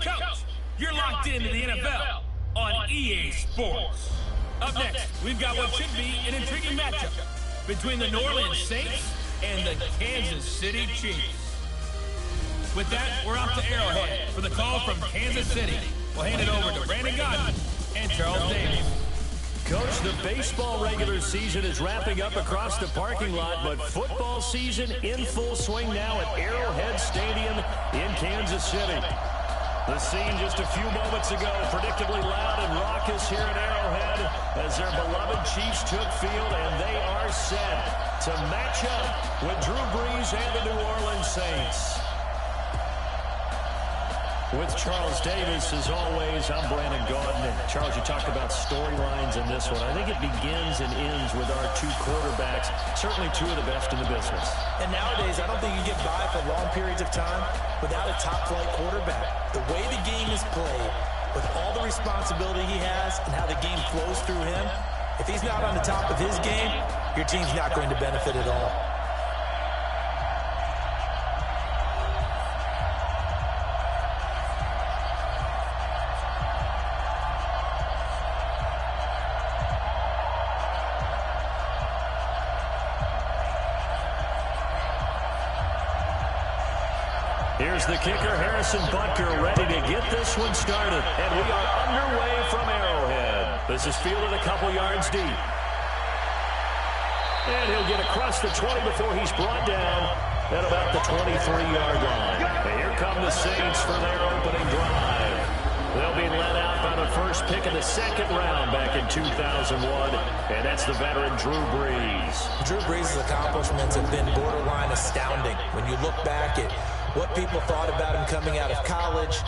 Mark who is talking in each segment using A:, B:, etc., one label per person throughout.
A: coach. You're locked into the NFL on EA Sports. Up next, we've got what should be an intriguing matchup between the New Orleans Saints and the Kansas City Chiefs. With that, we're off to Arrowhead for the call from Kansas City. We'll hand it over to Brandon Godden and Charles Davis.
B: Coach, the baseball regular season is wrapping up across the parking lot, but football season in full swing now at Arrowhead Stadium in Kansas City. The scene just a few moments ago, predictably loud and raucous here at Arrowhead as their beloved Chiefs took field, and they are set to match up with Drew Brees and the New Orleans Saints. With Charles Davis, as always, I'm Brandon Gaudin. Charles, you talked about storylines in this one. I think it begins and ends with our two quarterbacks, certainly two of the best in the business.
C: And nowadays, I don't think you get by for long periods of time without a top-flight quarterback. The way the game is played, with all the responsibility he has and how the game flows through him, if he's not on the top of his game, your team's not going to benefit at all.
B: Here's the kicker, Harrison Butker, ready to get this one started. And we are underway from Arrowhead. This is fielded a couple yards deep. And he'll get across the 20 before he's brought down at about the 23-yard line. And here come the Saints for their opening drive. They'll be led out by the first pick of the second round back in 2001. And that's the veteran Drew Brees.
C: Drew Brees' accomplishments have been borderline astounding. When you look back at what people thought about him coming out of college,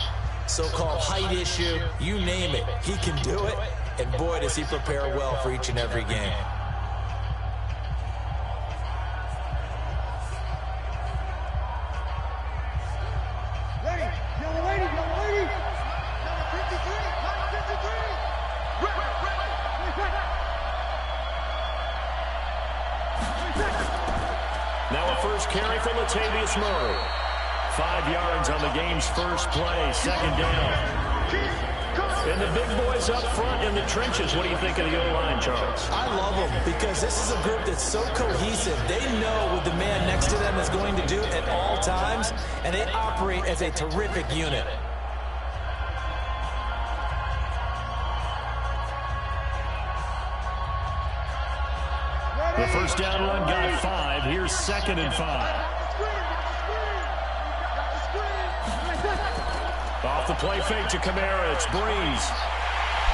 C: so-called height issue, you name it, he can do it. And boy, does he prepare well for each and every game.
B: Now a first carry for Latavius Murray. 5 yards on the game's first play, second down. And the big boys up front in the trenches. What do you think of the O-line, Charles?
C: I love them because this is a group that's so cohesive. They know what the man next to them is going to do at all times, and they operate as a terrific unit.
B: The first down run got 5. Here's 2nd and 5. Off the play fake to Kamara, it's Brees.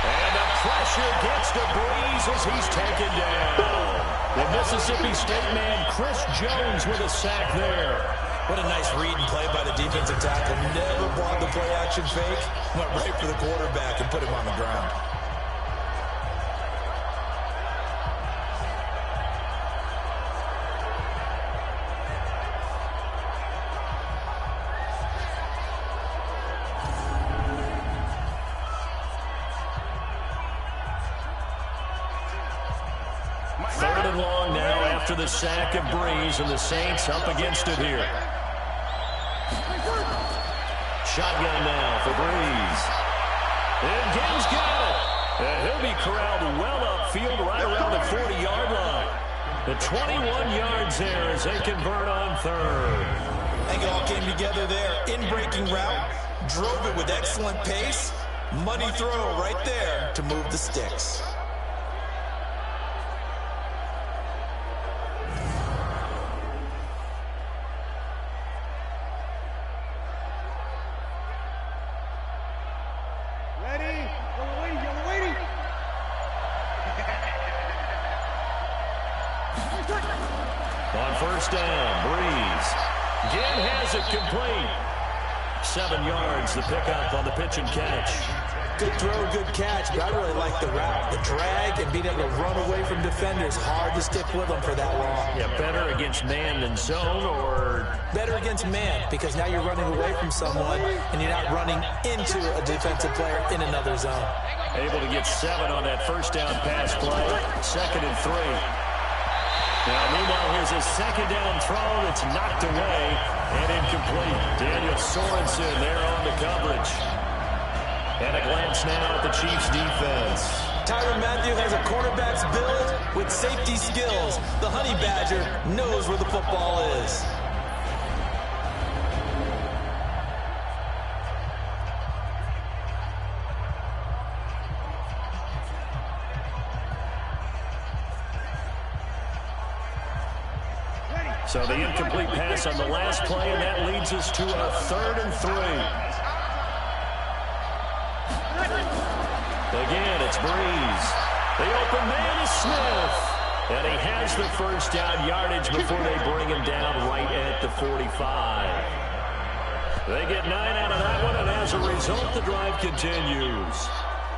B: And the pressure gets to Brees as he's taken down. The Mississippi State man, Chris Jones, with a sack there.
C: What a nice read and play by the defensive tackle. Never brought the play-action fake. Went right for the quarterback and put him on the ground.
B: Third and long now after the sack of Brees, and the Saints up against it here. Shotgun now for Brees. And Gaines got it. And he'll be corralled well upfield right around the 40-yard line. The 21 yards there as they convert on third.
C: I think it all came together there. In-breaking route. Drove it with excellent pace. Money throw right there to move the sticks.
B: On first down, Brees. Again has it complete. 7 yards, the pickup on the pitch and catch.
C: Good throw, good catch, but I really like the route. The drag and being able to run away from defenders. Hard to stick with them for that long.
B: Yeah, better against man than zone, or?
C: Better against man, because now you're running away from someone and you're not running into a defensive player in another zone.
B: Able to get 7 on that first down pass play. 2nd and 3. Now, meanwhile, here's a second down throw that's knocked away and incomplete. Daniel Sorensen there on the coverage. And a glance now at the Chiefs' defense.
C: Tyrann Mathieu has a cornerback's build with safety skills. The Honey Badger knows where the football is.
B: So the incomplete pass on the last play, and that leads us to a 3rd and 3. Again, it's Breeze. The open man is Smith. And he has the first down yardage before they bring him down right at the 45. They get 9 out of that one, and as a result, the drive continues.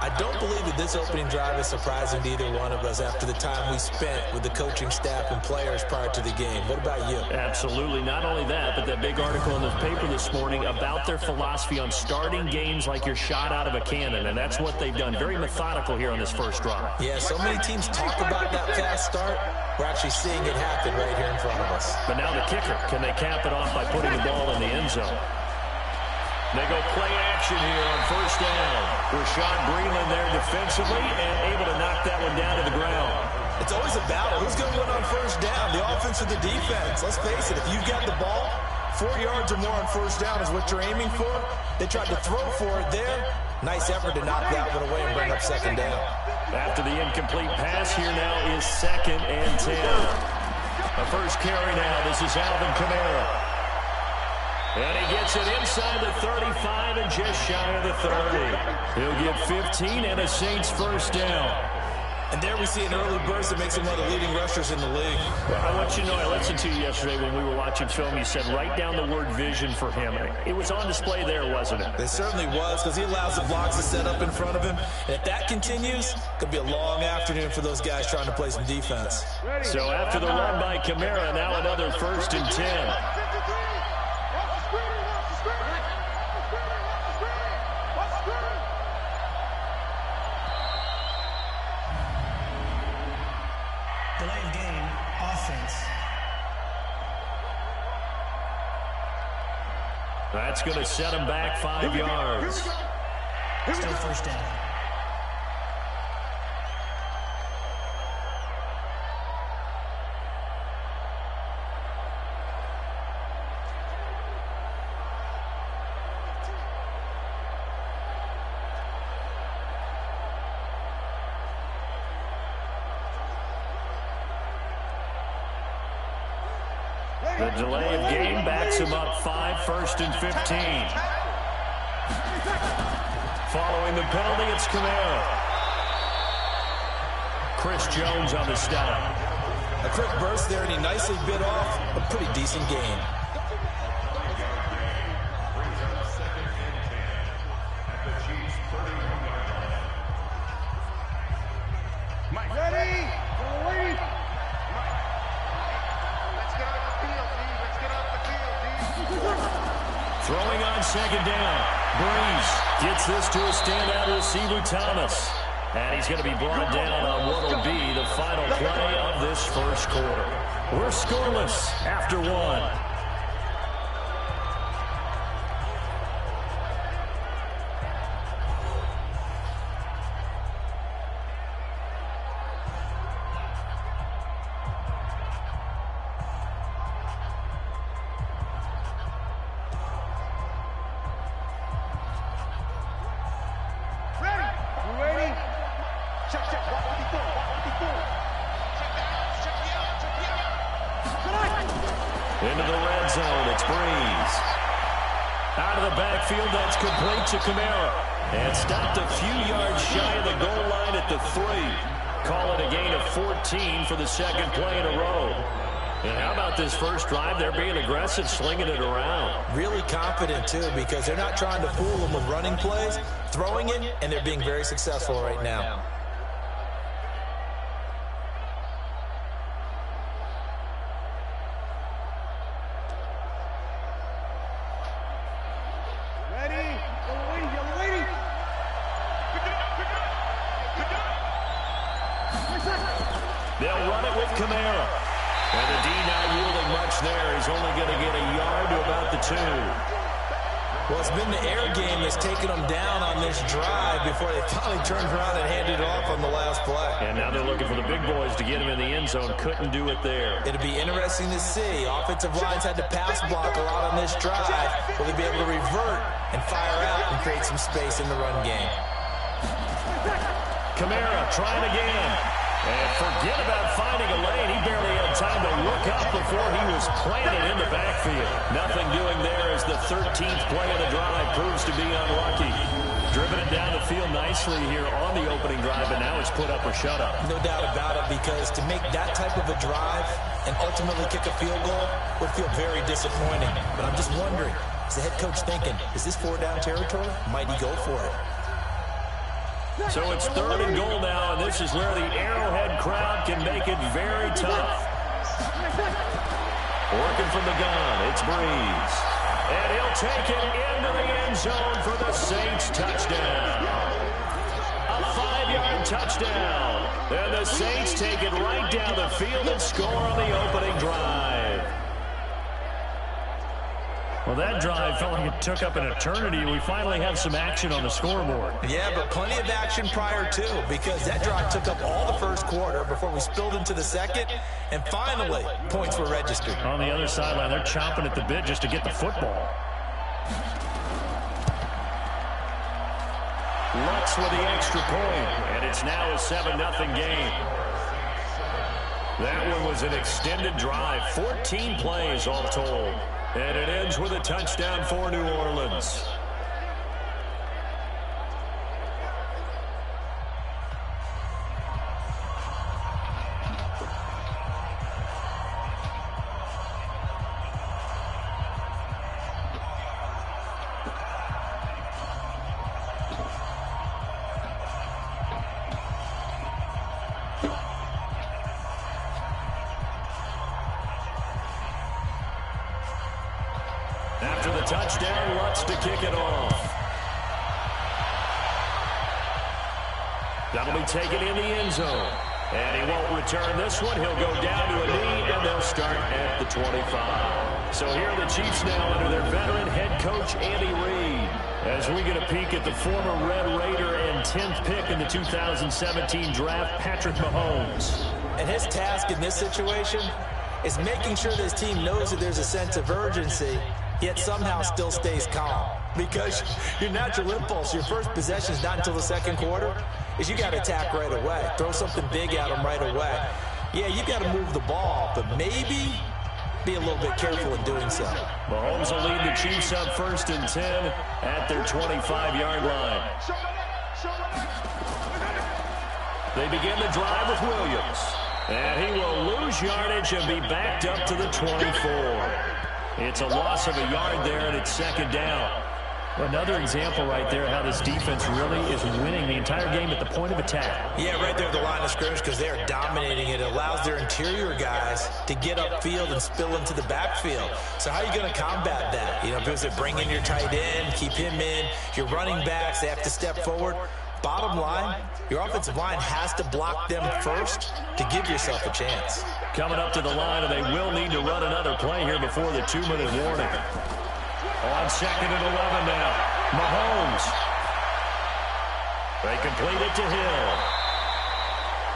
C: I don't believe that this opening drive is surprising to either one of us after the time we spent with the coaching staff and players prior to the game. What about you?
B: Absolutely. Not only that, but that big article in the paper this morning about their philosophy on starting games like you're shot out of a cannon, and that's what they've done. Very methodical here on this first drive.
C: Yeah, so many teams talk about that fast start. We're actually seeing it happen right here in front of us.
B: But now the kicker. Can they cap it off by putting the ball in the end zone? They go play action here on first down. Rashad Breeland there defensively and able to knock that one down to the ground.
C: It's always a battle. Who's going to win on first down, the offense or the defense? Let's face it, if you've got the ball, 4 yards or more on first down is what you're aiming for. They tried to throw for it there. Nice effort to knock that one away and bring up second down.
B: After the incomplete pass, here now is 2nd and 10. The first carry now. This is Alvin Kamara. And he gets it inside the 35 and just shy of the 30. He'll get 15 and a Saints first down.
C: And there we see an early burst that makes him one of the leading rushers in the league.
B: Well, I want you to know, I listened to you yesterday when we were watching film. You said write down the word vision for him. It was on display there, wasn't it?
C: It certainly was, because he allows the blocks to set up in front of him. And if that continues, it could be a long afternoon for those guys trying to play some defense.
B: So after the run by Kamara, now another 1st and 10.
D: Delayed game, offense.
B: That's going to set him back 5 yards.
D: Still first down.
B: The delay of game backs him up 5, 1st and 15. Following the penalty, it's Kamara. Chris Jones on the stop.
C: A quick burst there, and he nicely bit off a pretty decent gain.
B: Throwing on 2nd down. Breeze gets this to a standout receiver, Thomas. And he's going to be brought down on what will be the final play of this first quarter. We're scoreless after 1. Into the red zone, it's Breeze. Out of the backfield, that's complete to Kamara. And stopped a few yards shy of the goal line at the 3. Call it a gain of 14 for the 2nd play in a row. And how about this first drive? They're being aggressive, slinging it around.
C: Really confident, too, because they're not trying to fool them with running plays, throwing it, and they're being very successful right now.
B: They'll run it with Kamara. And the D not yielding much there. He's only going to get a yard to about the 2.
C: Well, it's been the air game that's taken them down on this drive before they finally turned around and handed it off on the last play.
B: And now they're looking for the big boys to get him in the end zone. Couldn't do it there.
C: It'll be interesting to see. Offensive lines had to pass block a lot on this drive. Will they be able to revert and fire out and create some space in the run game?
B: Kamara trying again. And forget about finding a lane. He barely had time to look up before he was planted in the backfield. Nothing doing there as the 13th play of the drive proves to be unlucky. Driven it down the field nicely here on the opening drive, and now it's put up or shut up.
C: No doubt about it, because to make that type of a drive and ultimately kick a field goal would feel very disappointing. But I'm just wondering, is the head coach thinking, is this 4-down territory? Might he go for it?
B: So it's 3rd and goal now, and this is where the Arrowhead crowd can make it very tough. Working from the gun, it's Breeze. And he'll take it into the end zone for the Saints touchdown. A 5-yard touchdown. And the Saints take it right down the field and score on the opening drive. Well, that drive felt like it took up an eternity. We finally have some action on the scoreboard.
C: Yeah, but plenty of action prior to, because that drive took up all the first quarter before we spilled into the second, and finally, points were registered.
B: On the other sideline, they're chomping at the bit just to get the football. Lutz with the extra point, and it's now a 7-0 game. That one was an extended drive, 14 plays all told. And it ends with a touchdown for New Orleans. After the touchdown, Lutz to kick it off. That'll be taken in the end zone. And he won't return this one. He'll go down to a knee, and they'll start at the 25. So here are the Chiefs now under their veteran head coach, Andy Reid, as we get a peek at the former Red Raider and 10th pick in the 2017 draft, Patrick Mahomes.
C: And his task in this situation is making sure that his team knows that there's a sense of urgency, yet somehow still stays calm. Because your natural impulse, your first possession is not until the second quarter, is you got to attack right away. Throw something big at them right away. Yeah, you got to move the ball, but maybe be a little bit careful in doing so.
B: Mahomes will lead the Chiefs up 1st and 10 at their 25-yard line. They begin the drive with Williams. And he will lose yardage and be backed up to the 24. It's a loss of a yard there, and it's 2nd down.
D: Another example right there how this defense really is winning the entire game at the point of attack.
C: Yeah, right there at the line of scrimmage, because they are dominating it. It allows their interior guys to get upfield and spill into the backfield. So how are you going to combat that? You know, because they bring in your tight end, keep him in. Your running backs, they have to step forward. Bottom line, your offensive line has to block them first to give yourself a chance.
B: Coming up to the line, and they will need to run another play here before the 2-minute warning. On 2nd and 11 now, Mahomes. They complete it to Hill.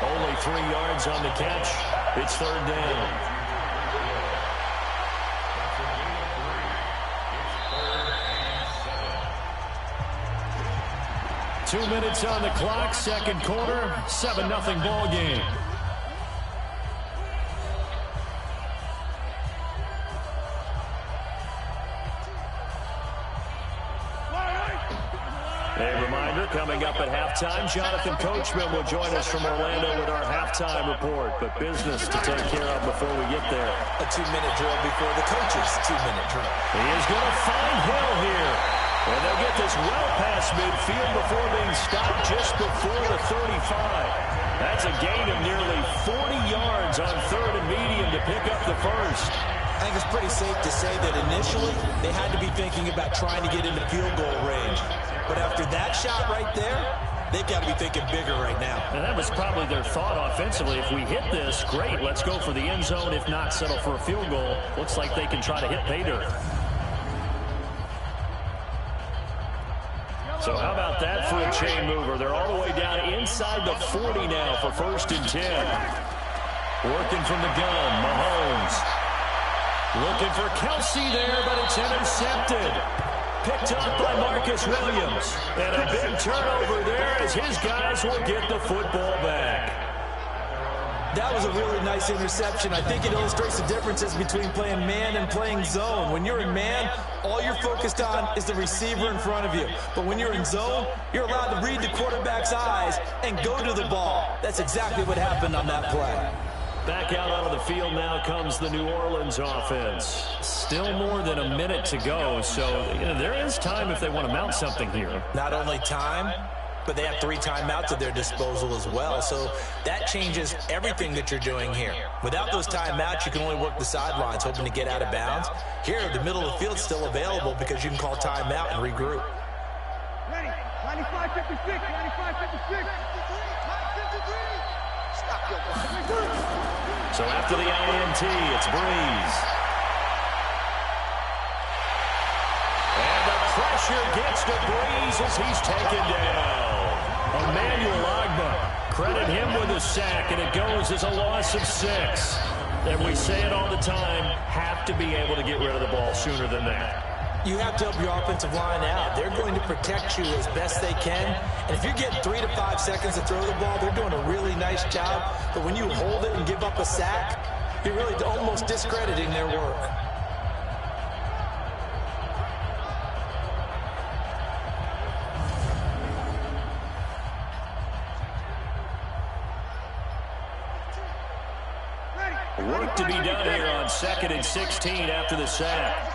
B: Only 3 yards on the catch. It's 3rd down. Two minutes on the clock, second quarter, 7-0 ball game. A reminder, coming up at halftime, Jonathan Coachman will join us from Orlando with our halftime report. But business to take care of before we get there.
C: A 2-minute drill before the coach's 2-minute drill.
B: He is going to find Hill here. And they'll get this well past midfield before being stopped just before the 35. That's a gain of nearly 40 yards on 3rd and medium to pick up the first.
C: I think it's pretty safe to say that initially they had to be thinking about trying to get into field goal range. But after that shot right there, they've got to be thinking bigger right now.
B: And that was probably their thought offensively. If we hit this, great, let's go for the end zone. If not, settle for a field goal. Looks like they can try to hit pay dirt. So how about that for a chain mover? They're all the way down inside the 40 now for 1st and 10. Working from the gun, Mahomes. Looking for Kelsey there, but it's intercepted. Picked up by Marcus Williams. And a big turnover there as his guys will get the football back.
C: That was a really nice interception. I think it illustrates the differences between playing man and playing zone. When you're in man, all you're focused on is the receiver in front of you. But when you're in zone, you're allowed to read the quarterback's eyes and go to the ball. That's exactly what happened on that play.
B: Back out onto the field now comes the New Orleans offense. Still more than a minute to go, so there is time if they want to mount something here.
C: Not only time, but they have 3 timeouts at their disposal as well, so that changes everything that you're doing here. Without those timeouts, you can only work the sidelines, hoping to get out of bounds. Here, the middle of the field's still available because you can call timeout and regroup.
E: Ready, 95, 56, 95, 56. Stop your body.
B: So after the INT, it's Breeze. And the pressure gets to Breeze as he's taken down. Emmanuel Ogbah, credit him with a sack, and it goes as a loss of 6. And we say it all the time, have to be able to get rid of the ball sooner than that.
C: You have to help your offensive line out. They're going to protect you as best they can. And if you're getting 3 to 5 seconds to throw the ball, they're doing a really nice job. But when you hold it and give up a sack, you're really almost discrediting their work.
B: Work to be done here on 2nd and 16 after the sack.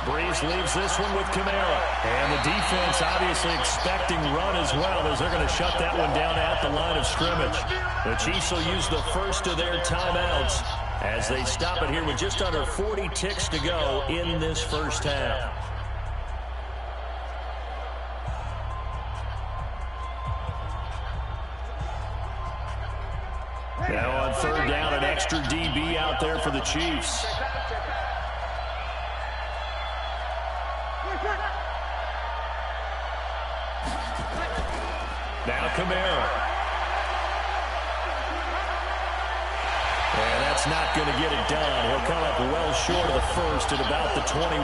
B: Breeze leaves this one with Kamara. And the defense obviously expecting run as well as they're going to shut that one down at the line of scrimmage. The Chiefs will use the first of their timeouts as they stop it here with just under 40 ticks to go in this first half. Now on 3rd down, an extra DB out there for the Chiefs. Now Kamara. And that's not going to get it done. He'll come up well short of the first at about the 21.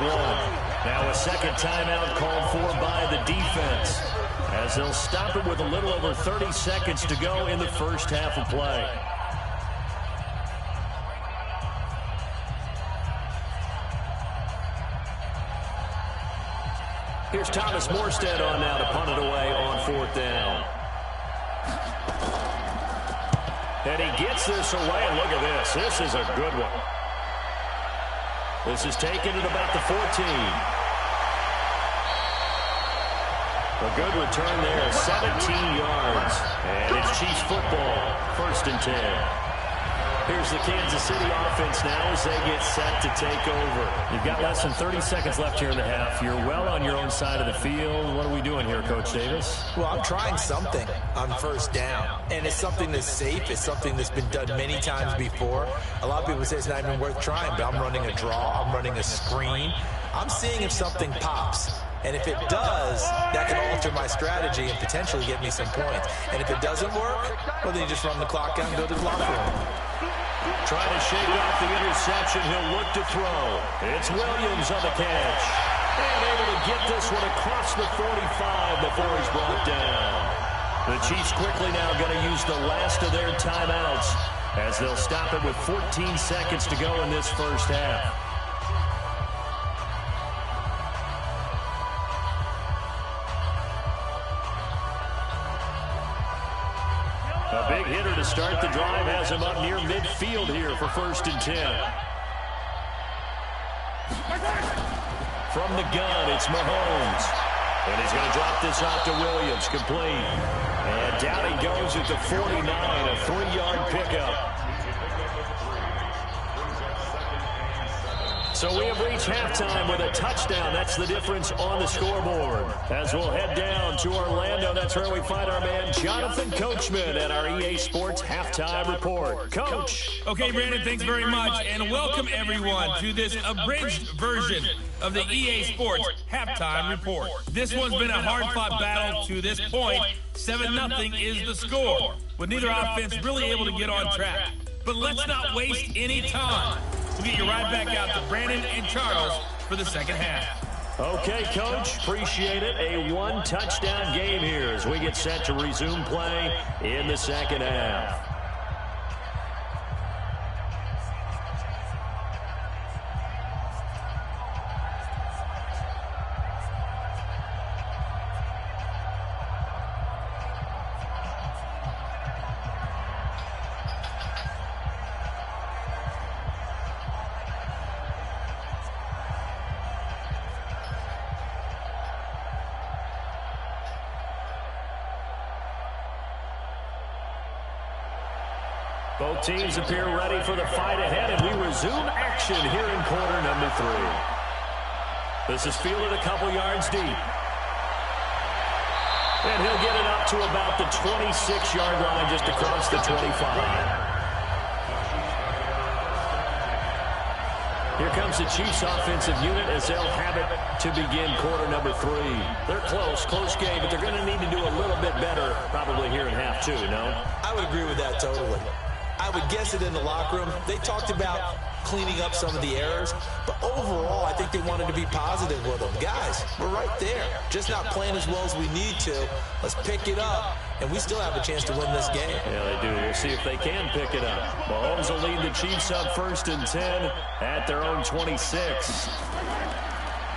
B: Now a second timeout called for by the defense, as they'll stop it with a little over 30 seconds to go in the first half of play. Here's Thomas Morstead on now to punt it away on 4th down. And he gets this away, and look at this. This is a good one. This is taken at about the 14. A good return there, 17 yards. And it's Chiefs football, 1st and 10. Here's the Kansas City offense now as they get set to take over.
D: You've got less than 30 seconds left here in the half. You're well on your own side of the field. What are we doing here, Coach Davis?
C: Well, I'm trying something on 1st down. And it's something that's safe. It's something that's been done many times before. A lot of people say it's not even worth trying, but I'm running a draw. I'm running a screen. I'm seeing if something pops. And if it does, that can alter my strategy and potentially get me some points. And if it doesn't work, well, then you just run the clock out and go to the locker room.
B: Trying to shake off the interception. He'll look to throw. It's Williams on the catch. And able to get this one across the 45 before he's brought down. The Chiefs quickly now going to use the last of their timeouts as they'll stop it with 14 seconds to go in this first half. A big hitter to start the drive has him up near midfield here for 1st and 10. From the gun, it's Mahomes. And he's going to drop this off to Williams, complete. And down he goes at the 49, a 3-yard pickup. So we have reached halftime with a touchdown. That's the difference on the scoreboard. As we'll head down to Orlando, that's where we find our man Jonathan Coachman at our EA Sports Halftime Report. Coach.
A: Okay, Brandon, thanks very much, and welcome everyone to this abridged version of the EA Sports Halftime Report. This one's been a hard-fought battle to this point. 7-0 is the score, with neither offense really able to get on track. But let's not waste any time. We'll get you right back out to Brandon and Charles for the second half.
B: Okay, Coach, appreciate it. A one-touchdown game here as we get set to resume play in the second half. Both teams appear ready for the fight ahead, and we resume action here in quarter number 3. This is fielded a couple yards deep. And he'll get it up to about the 26-yard line, just across the 25. Here comes the Chiefs offensive unit as they'll have it to begin quarter number 3. They're close game, but they're going to need to do a little bit better probably here in half 2, no?
C: I would agree with that totally. I would guess it in the locker room. They talked about cleaning up some of the errors, but overall, I think they wanted to be positive with them. Guys, we're right there. Just not playing as well as we need to. Let's pick it up, and we still have a chance to win this game.
B: Yeah, they do. We'll see if they can pick it up. Mahomes will lead the Chiefs up 1st and 10 at their own 26.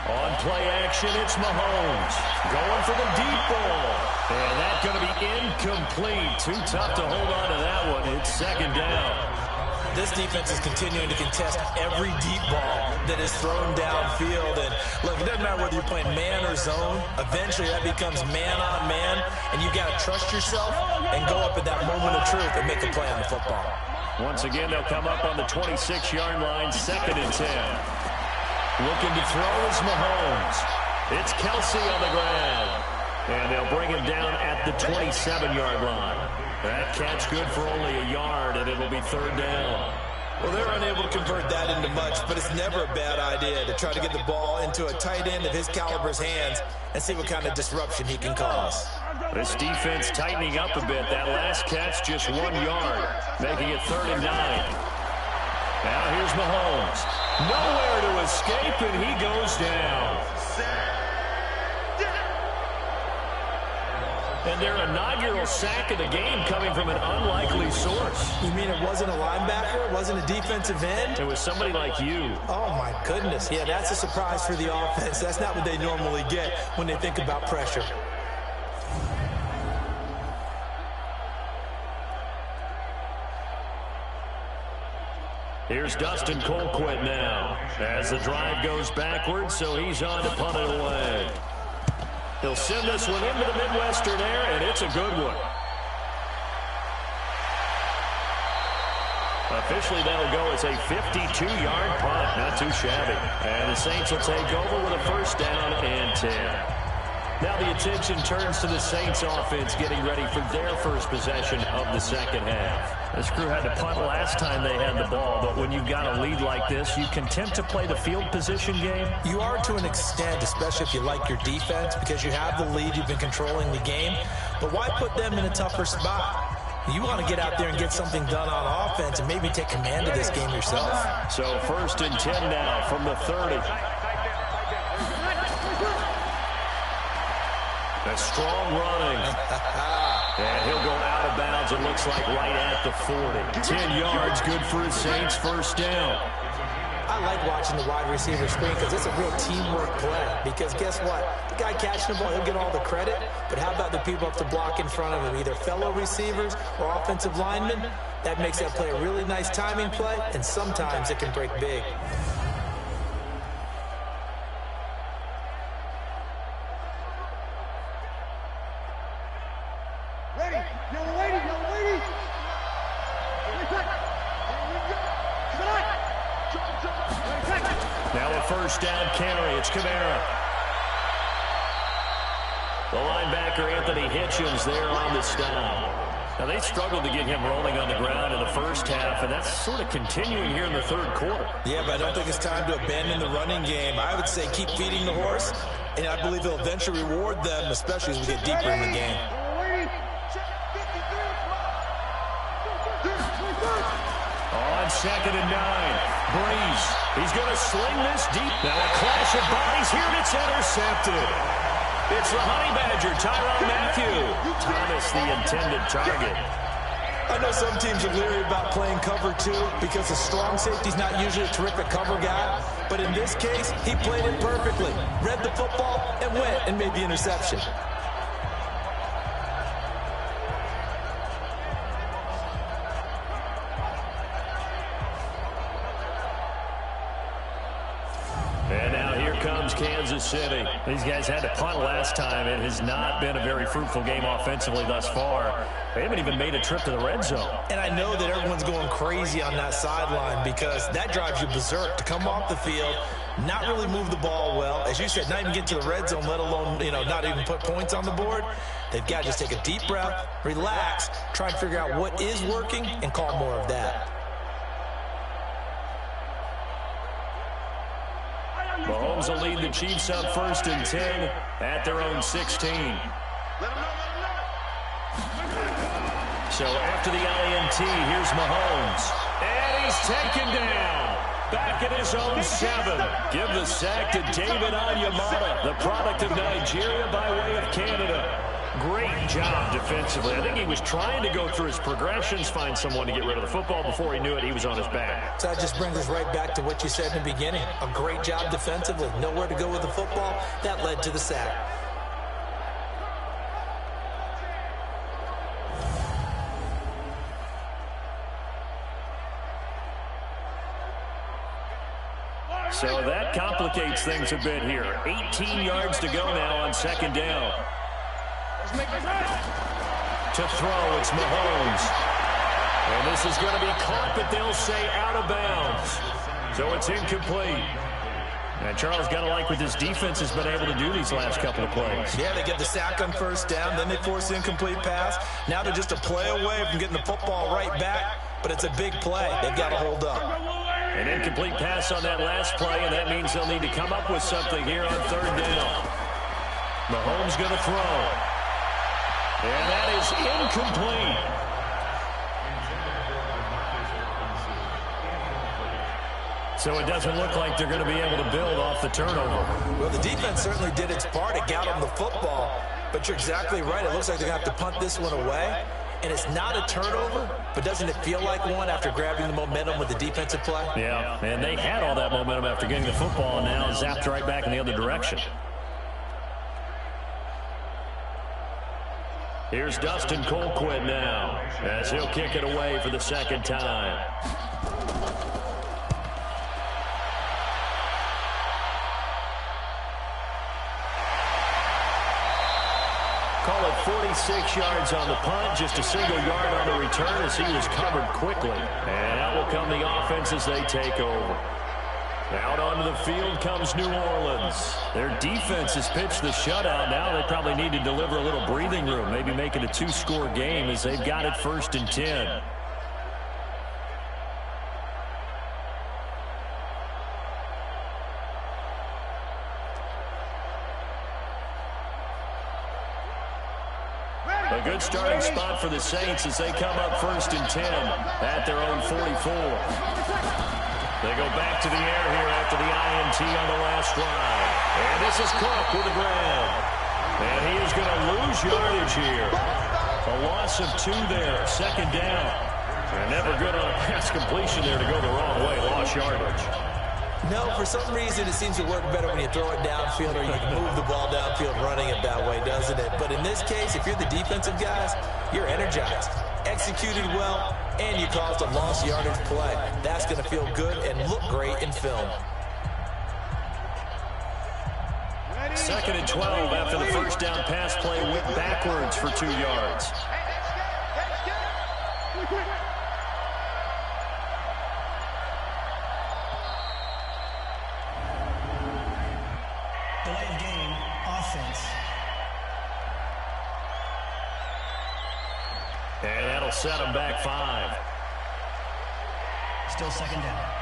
B: On play action, it's Mahomes going for the deep ball. And that's going to be incomplete. Too tough to hold on to that one. It's second down.
C: This defense is continuing to contest every deep ball that is thrown downfield. And look, it doesn't matter whether you're playing man or zone. Eventually, that becomes man on man. And you got to trust yourself and go up at that moment of truth and make a play on the football.
B: Once again, they'll come up on the 26-yard line, 2nd and 10. Looking to throw is Mahomes. It's Kelsey on the ground. And they'll bring him down at the 27-yard line. That catch good for only a yard, and it'll be 3rd down.
C: Well, they're unable to convert that into much, but it's never a bad idea to try to get the ball into a tight end of his caliber's hands and see what kind of disruption he can cause.
B: This defense tightening up a bit. That last catch just 1 yard, making it 3rd and 9. Now here's Mahomes. Nowhere to escape, and he goes down. And their inaugural sack of the game coming from an unlikely source.
C: You mean it wasn't a linebacker? It wasn't a defensive end?
B: It was somebody like you.
C: Oh, my goodness. Yeah, that's a surprise for the offense. That's not what they normally get when they think about pressure.
B: Here's Dustin Colquitt now as the drive goes backwards, so he's on to punt it away. He'll send this one into the Midwestern air, and it's a good one. Officially, that'll go as a 52-yard punt. Not too shabby. And the Saints will take over with a 1st down and 10. Now the attention turns to the Saints offense getting ready for their first possession of the second half. This crew had to punt last time they had the ball, but when you've got a lead like this, you content to play the field position game?
C: You are to an extent, especially if you like your defense, because you have the lead, you've been controlling the game. But why put them in a tougher spot? You want to get out there and get something done on offense and maybe take command of this game yourself.
B: So 1st and 10 now from the 30. A strong running. And he'll go out of bounds, it looks like right at the 40. 10 yards, good for his Saints, 1st down.
C: I like watching the wide receiver screen because it's a real teamwork play. Because guess what? The guy catching the ball, he'll get all the credit. But how about the people up to block in front of him, either fellow receivers or offensive linemen? That makes that play a really nice timing play, and sometimes it can break big.
B: first down carry. It's Kamara. The linebacker, Anthony Hitchens, there on the stop. Now, they struggled to get him rolling on the ground in the first half, and that's sort of continuing here in the third quarter.
C: Yeah, but I don't think it's time to abandon the running game. I would say keep feeding the horse, and I believe he'll eventually reward them, especially as we get deeper in the game.
B: On 2nd and 9, Breeze. He's going to sling this deep. Now a clash of bodies here, and it's intercepted. It's the Honey Badger, Tyrann Mathieu. Thomas, the intended target.
C: I know some teams are leery about playing cover 2 because a strong safety's not usually a terrific cover guy. But in this case, he played it perfectly. Read the football and went and made the interception.
B: And now here comes Kansas City.
D: These guys had to punt last time. It has not been a very fruitful game offensively thus far. They haven't even made a trip to the red zone.
C: And I know that everyone's going crazy on that sideline because that drives you berserk to come off the field, not really move the ball well. As you said, not even get to the red zone, let alone, not even put points on the board. They've got to just take a deep breath, relax, try and figure out what is working, and call more of that.
B: Mahomes will lead the Chiefs up 1st and 10 at their own 16. So after the INT, here's Mahomes. And he's taken down. Back at his own 7. Give the sack to David Onyemata, the product of Nigeria by way of Canada. Great job defensively. I think he was trying to go through his progressions, find someone to get rid of the football. Before he knew it, he was on his back.
C: So that just brings us right back to what you said in the beginning. A great job defensively. Nowhere to go with the football. That led to the sack.
B: So that complicates things a bit here. 18 yards to go now on 2nd down. To throw, it's Mahomes. And this is going to be caught, but they'll say out of bounds. So it's incomplete. And Charles, got to like what this defense has been able to do these last couple of plays.
C: Yeah, they get the sack on 1st down, then they force the incomplete pass. Now they're just a play away from getting the football right back, but it's a big play. They've got to hold up.
B: An incomplete pass on that last play, and that means they'll need to come up with something here on 3rd down. Mahomes going to throw. And that is incomplete. So it doesn't look like they're going to be able to build off the turnover.
C: Well, the defense certainly did its part. It got them the football. But you're exactly right. It looks like they're going to have to punt this one away. And it's not a turnover, but doesn't it feel like one after grabbing the momentum with the defensive play?
B: Yeah, and they had all that momentum after getting the football, and now zapped right back in the other direction. Here's Dustin Colquitt now, as he'll kick it away for the 2nd time. Call it 46 yards on the punt, just a single yard on the return as he was covered quickly. And out will come the offense as they take over. Out onto the field comes New Orleans. Their defense has pitched the shutout. Now they probably need to deliver a little breathing room, maybe make it a 2-score game as they've got it 1st and 10. A good starting spot for the Saints as they come up 1st and 10 at their own 44. They go back to the air here after the INT on the last drive. And this is Cook with a grab. And he is going to lose yardage here. A loss of 2 there, 2nd down. And never good on a pass completion there to go the wrong way. Lost yardage.
C: No, for some reason it seems to work better when you throw it downfield or you can move the ball downfield running it that way, doesn't it? But in this case, if you're the defensive guys, you're energized, executed well, and you caused a lost yardage play. That's going to feel good and look great in film.
B: 2nd and 12 after the 1st down pass play went backwards for 2 yards.
F: offense.
B: And that'll set them back 5.
F: Still second down.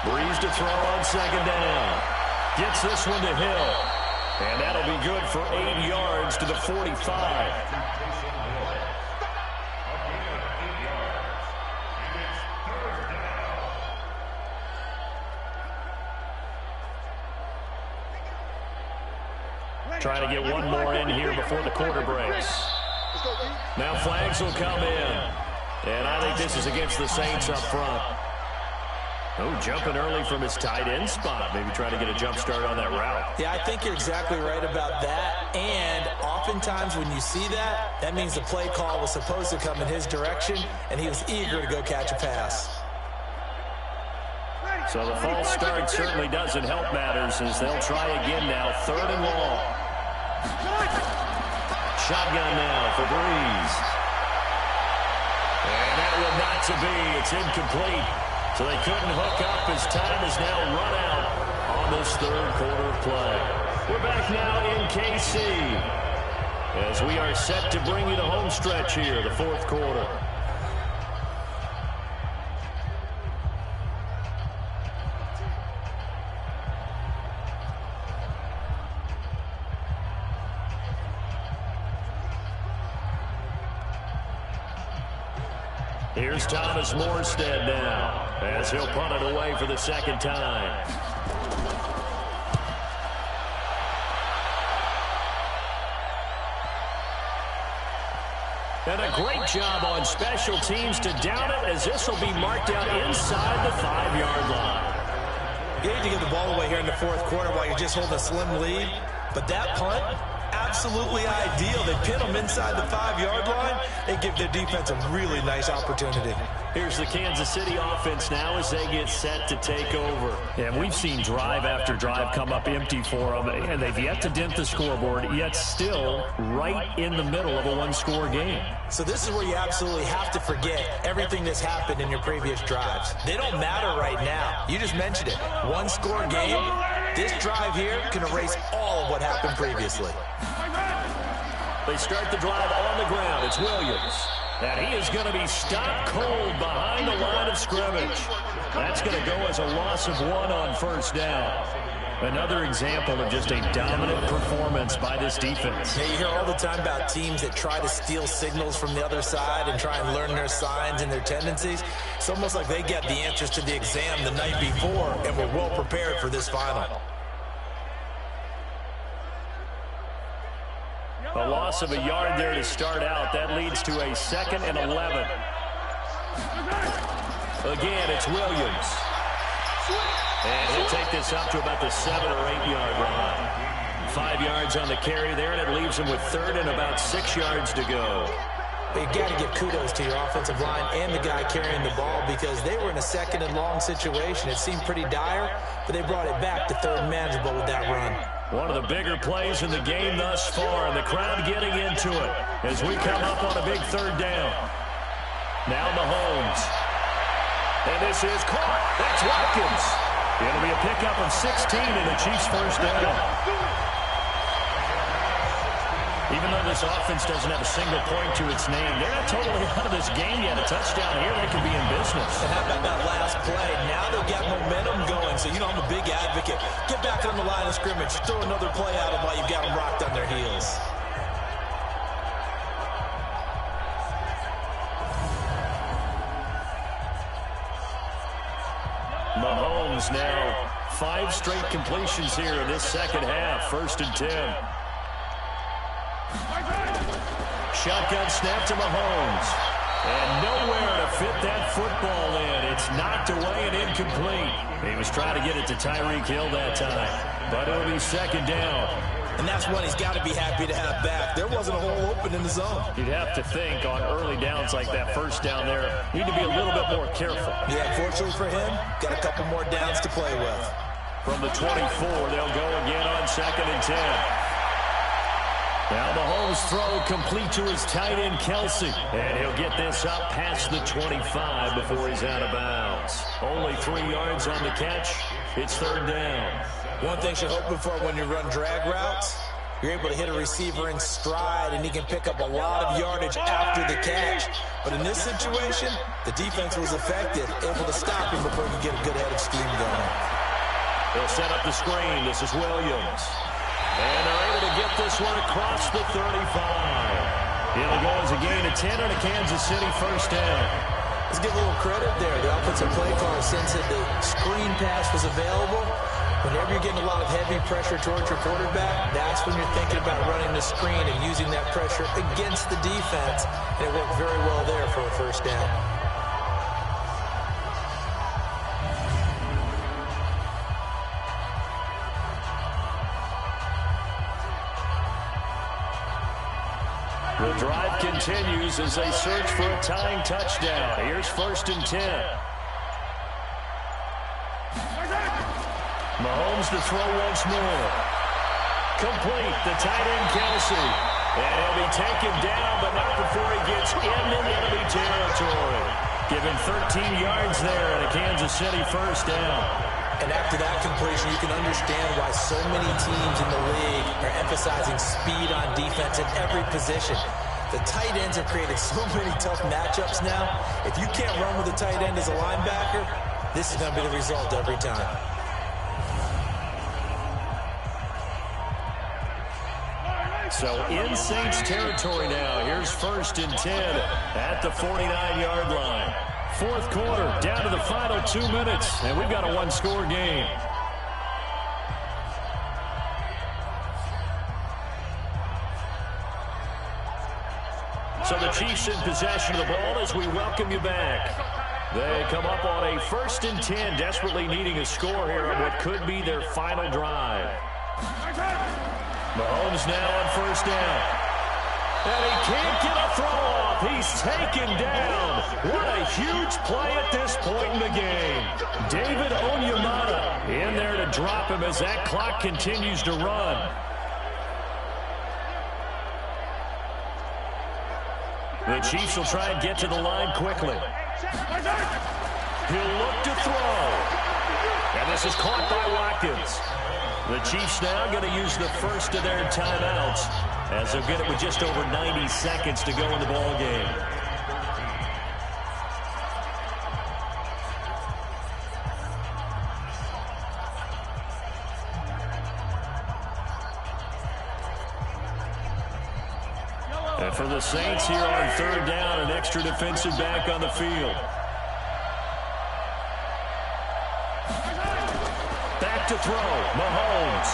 B: Breeze to throw on second down. Gets this one to Hill. And that'll be good for 8 yards to the 45. Trying to get one more in here before the quarter breaks. Now flags will come in. And I think this is against the Saints up front. Oh, jumping early from his tight end spot. Maybe trying to get a jump start on that route.
C: Yeah, I think you're exactly right about that. And oftentimes when you see that, that means the play call was supposed to come in his direction, and he was eager to go catch a pass.
B: So the false start certainly doesn't help matters as they'll try again now. 3rd and long. Shotgun now for Breeze. And that will not to be. It's incomplete. So they couldn't hook up as time is now run out on this 3rd quarter of play. We're back now in KC as we are set to bring you the home stretch here, the 4th quarter. Here's Thomas Morstead now as he'll punt it away for the 2nd time. And a great job on special teams to down it as this will be marked out inside the 5-yard line.
C: You need to get the ball away here in the 4th quarter while you're just holding a slim lead. But that punt, absolutely ideal. They pin them inside the 5-yard line. They give their defense a really nice opportunity.
B: Here's the Kansas City offense now as they get set to take over.
D: And we've seen drive after drive come up empty for them, and they've yet to dent the scoreboard, yet still right in the middle of a 1-score game.
C: So this is where you absolutely have to forget everything that's happened in your previous drives. They don't matter right now. You just mentioned it. 1-score game. This drive here can erase all of what happened previously.
B: They start the drive on the ground. It's Williams. And he is going to be stopped cold behind the line of scrimmage. That's going to go as a loss of 1 on 1st down. Another example of just a dominant performance by this defense.
C: Yeah, you hear all the time about teams that try to steal signals from the other side and try and learn their signs and their tendencies. It's almost like they get the answers to the exam the night before and were well prepared for this final.
B: A loss of a yard there to start out. That leads to a 2nd and 11. Again, it's Williams. And he'll take this up to about the 7 or 8 yard line. 5 yards on the carry there, and it leaves him with 3rd and about 6 yards to go.
C: You got to give kudos to your offensive line and the guy carrying the ball because they were in a 2nd and long situation. It seemed pretty dire, but they brought it back to 3rd and manageable with that run.
B: One of the bigger plays in the game thus far, and the crowd getting into it as we come up on a big 3rd down. Now Mahomes. And this is caught. That's Watkins. It'll be a pickup of 16 in the Chiefs' 1st down. Even though this offense doesn't have a single point to its name, they're not totally out of this game yet. A touchdown here, they could be in business.
C: And how about that last play? Now they've got momentum going. So, you know, I'm a big advocate. Get back on the line of scrimmage. Throw another play at them while you've got them rocked on their heels.
B: Mahomes now 5 straight completions here in this 2nd half. 1st and 10. Shotgun snap to Mahomes. And nowhere to fit that football in. It's knocked away and incomplete. He was trying to get it to Tyreek Hill that time. But it'll be 2nd down.
C: And that's one he's got to be happy to have back. There wasn't a hole open in the zone.
D: You'd have to think on early downs like that first down there, need to be a little bit more careful.
C: Yeah, fortunately for him, got a couple more downs to play with.
D: From the 24, they'll go again on 2nd and 10. Now Mahomes' throw complete to his tight end, Kelsey. And he'll get this up past the 25 before he's out of bounds. Only 3 yards on the catch. It's 3rd down.
C: One thing you're hoping for when you run drag routes, you're able to hit a receiver in stride, and he can pick up a lot of yardage after the catch. But in this situation, the defense was effective, able to stop him before he could get a good head of steam going.
D: They'll set up the screen. This is Williams. And they're able to get this one across the 35. It'll go as a gain of 10 on a Kansas City 1st down.
C: Let's give a little credit there. The offensive play caller, since the screen pass was available, whenever you're getting a lot of heavy pressure towards your quarterback, that's when you're thinking about running the screen and using that pressure against the defense. And it worked very well there for a 1st down.
D: The drive continues as they search for a tying touchdown. Here's 1st and 10. Mahomes to throw once more. Complete, the tight end, Kelsey. And he'll be taken down, but not before he gets into enemy territory. Given 13 yards there at a Kansas City 1st down.
C: And after that completion, you can understand why so many teams in the league are emphasizing speed on defense in every position. The tight ends have created so many tough matchups now. If you can't run with a tight end as a linebacker, this is going to be the result every time.
D: So in Saints territory now. Here's 1st and 10 at the 49-yard line. 4th quarter, down to the final 2 minutes, and we've got a 1-score game. So the Chiefs in possession of the ball as we welcome you back. They come up on a 1st and 10, desperately needing a score here on what could be their final drive. Mahomes now on 1st down. And he can't get a throw off. He's taken down. What a huge play at this point in the game. David Onyemata in there to drop him as that clock continues to run. The Chiefs will try and get to the line quickly. He'll look to throw. And this is caught by Watkins. The Chiefs now going to use the first of their timeouts as they'll get it with just over 90 seconds to go in the ball game. And for the Saints here on 3rd down, an extra defensive back on the field. Back to throw, Mahomes.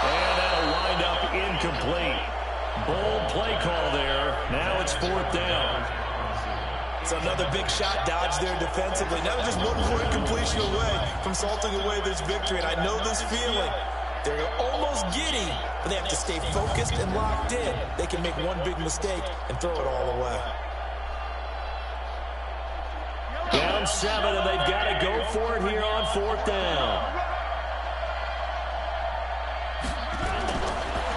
D: And that'll wind up incomplete. Bold play call there. Now it's 4th down.
C: It's another big shot dodge there defensively. Now just 1-point completion away from salting away this victory. And I know this feeling. They're almost giddy, but they have to stay focused and locked in. They can make one big mistake and throw it all away.
D: Down 7, and they've got to go for it here on 4th down.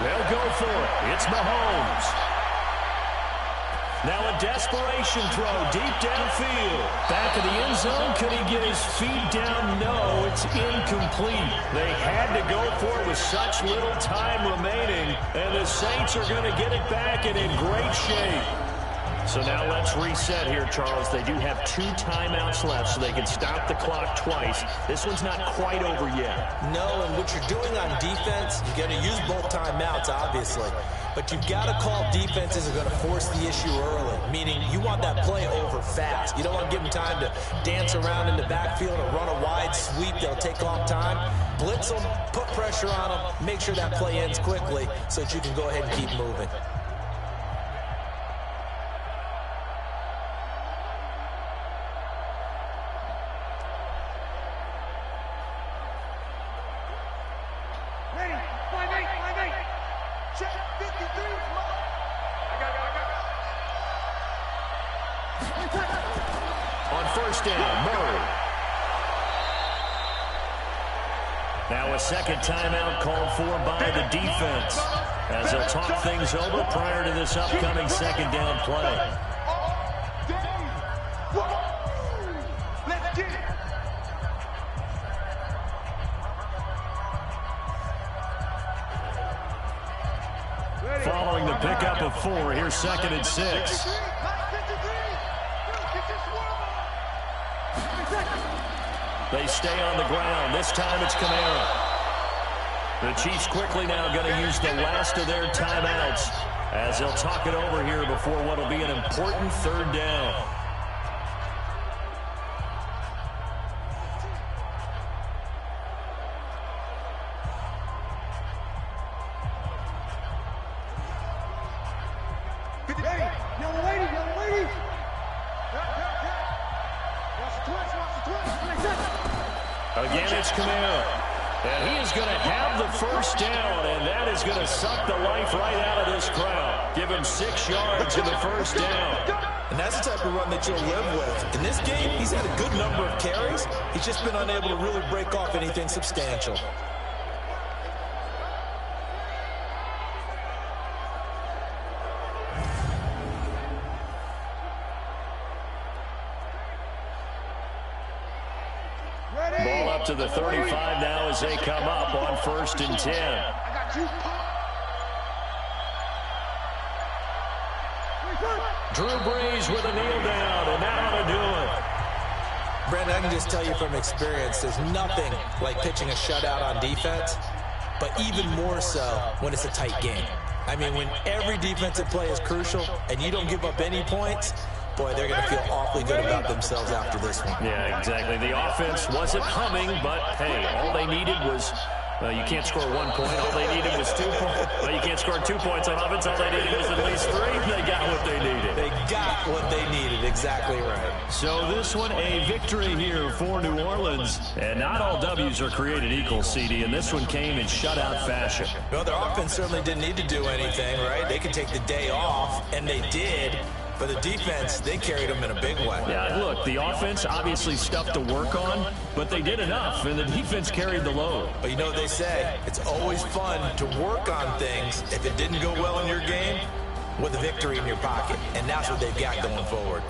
D: They'll go for it. It's Mahomes. Now a desperation throw deep downfield. Back of the end zone. Could he get his feet down? No, it's incomplete. They had to go for it with such little time remaining. And the Saints are going to get it back and in great shape. So now let's reset here, Charles. They do have 2 timeouts left, so they can stop the clock twice. This one's not quite over yet.
C: No, and what you're doing on defense, you're going to use both timeouts, obviously. But you've got to call defenses are going to force the issue early, meaning you want that play over fast. You don't want to give them time to dance around in the backfield or run a wide sweep that'll take off time. Blitz them, put pressure on them, make sure that play ends quickly so that you can go ahead and keep moving.
E: Ready? 5-8, 5-8. Check 53. I got it.
B: On first down, Murray. Now a second timeout called for by the defense, as they'll talk things over prior to this upcoming second down play.
E: Let's get it.
B: Following the pickup of 4, here's 2nd and 6. They stay on the ground. This time it's Kamara. The Chiefs quickly now going to use the last of their timeouts as they'll talk it over here before what will be an important third down. Again, it's Kamara. And he is going to have the first down, and that is going to suck the life right out of this crowd. Give him 6 yards in the first down.
C: And that's the type of run that you'll live with. In this game, he's had a good number of carries. He's just been unable to really break off anything substantial.
B: Ball up to the 35 now as they come up on 1st and 10. Drew Brees with a kneel down, and that ought to do it.
C: Brandon, I can just tell you from experience, there's nothing like pitching a shutout on defense, but even more so when it's a tight game. I mean, when every defensive play is crucial and you don't give up any points, boy, they're going to feel awfully good about themselves after this one.
B: Yeah, exactly. The offense wasn't humming, but, hey, all they needed was, you can't score 1 point. All they needed was 2 points. Well, you can't score 2 points on offense. All they needed was at least 3. They got what they needed.
C: They got what they needed. Exactly right.
B: So this one, a victory here for New Orleans. And not all W's are created equal, CD, and this one came in shutout fashion.
C: Well, their offense certainly didn't need to do anything, right? They could take the day off, and they did. For the defense, they carried them in a big way.
B: Yeah, look, the offense obviously stuff to work on, but they did enough, and the defense carried the load.
C: But you know what they say? It's always fun to work on things if it didn't go well in your game with a victory in your pocket, and that's what they've got going forward.